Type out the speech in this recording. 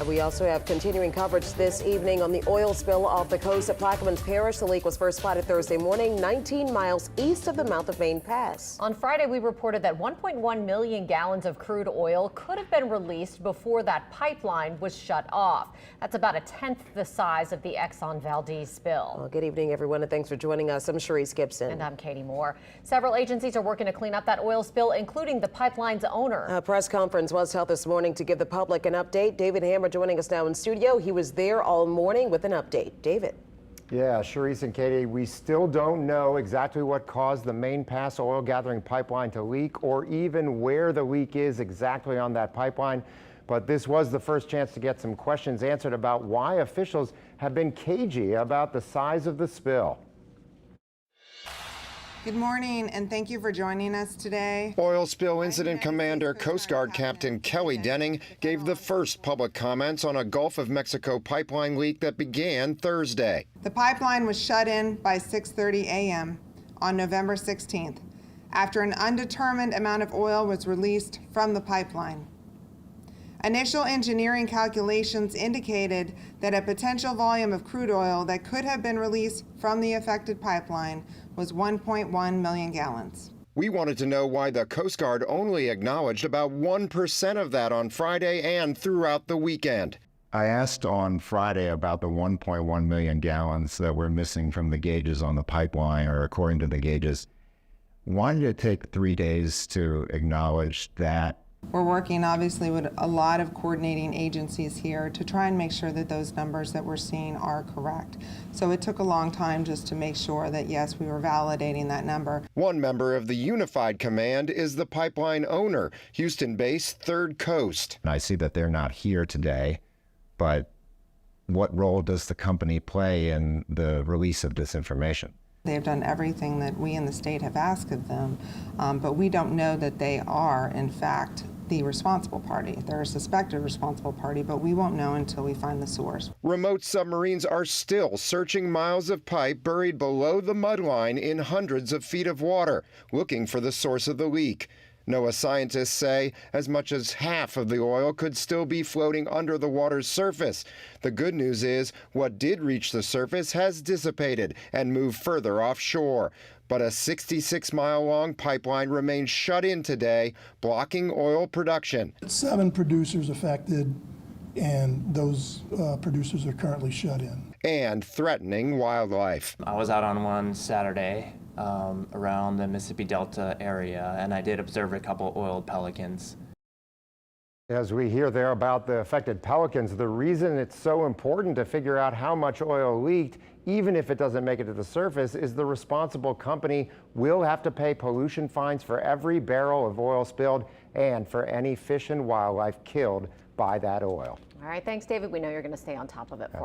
We also have continuing coverage this evening on the oil spill off the coast at Plaquemines Parish. The leak was first spotted Thursday morning, 19 miles east of the mouth of Maine Pass. On Friday, we reported that 1.1 million gallons of crude oil could have been released before that pipeline was shut off. That's about a tenth the size of the Exxon Valdez spill. Well, good evening, everyone, and thanks for joining us. I'm Sharice Gibson. And I'm Katie Moore. Several agencies are working to clean up that oil spill, including the pipeline's owner. A press conference was held this morning to give the public an update. David Hammer joining us now in studio. He was there all morning with an update. David. Yeah, Sharice and Katie, we still don't know exactly what caused the Maine Pass oil gathering pipeline to leak or even where the leak is exactly on that pipeline. But this was the first chance to get some questions answered about why officials have been cagey about the size of the spill. Good morning, and thank you for joining us today. Oil Spill Incident Commander Coast Guard Captain Kelly Denning gave the first public comments on a Gulf of Mexico pipeline leak that began Thursday. The pipeline was shut in by 6:30 a.m. on November 16th after an undetermined amount of oil was released from the pipeline. Initial engineering calculations indicated that a potential volume of crude oil that could have been released from the affected pipeline was 1.1 million gallons. We wanted to know why the Coast Guard only acknowledged about 1% of that on Friday and throughout the weekend. I asked on Friday about the 1.1 million gallons that were missing from the gauges on the pipeline, or according to the gauges. Why did it take 3 days to acknowledge that? We're working obviously with a lot of coordinating agencies here to try and make sure that those numbers that we're seeing are correct. So it took a long time just to make sure that, yes, we were validating that number. One member of the Unified Command is the pipeline owner, Houston-based Third Coast. I see that they're not here today, but what role does the company play in the release of this information? They've done everything that we in the state have asked of them, but we don't know that they are, in fact, the responsible party. They're a suspected responsible party, but we won't know until we find the source. Remote submarines are still searching miles of pipe buried below the mudline in hundreds of feet of water, looking for the source of the leak. NOAA scientists say as much as half of the oil could still be floating under the water's surface. The good news is what did reach the surface has dissipated and moved further offshore. But a 66-mile-long pipeline remains shut in today, blocking oil production. 7 producers affected, and those producers are currently shut in. And threatening wildlife. I was out on one Saturday around the Mississippi Delta area, and I did observe a couple oiled pelicans. As we hear there about the affected pelicans, the reason it's so important to figure out how much oil leaked, even if it doesn't make it to the surface, is the responsible company will have to pay pollution fines for every barrel of oil spilled and for any fish and wildlife killed by that oil. All right, thanks, David. We know you're going to stay on top of it for us.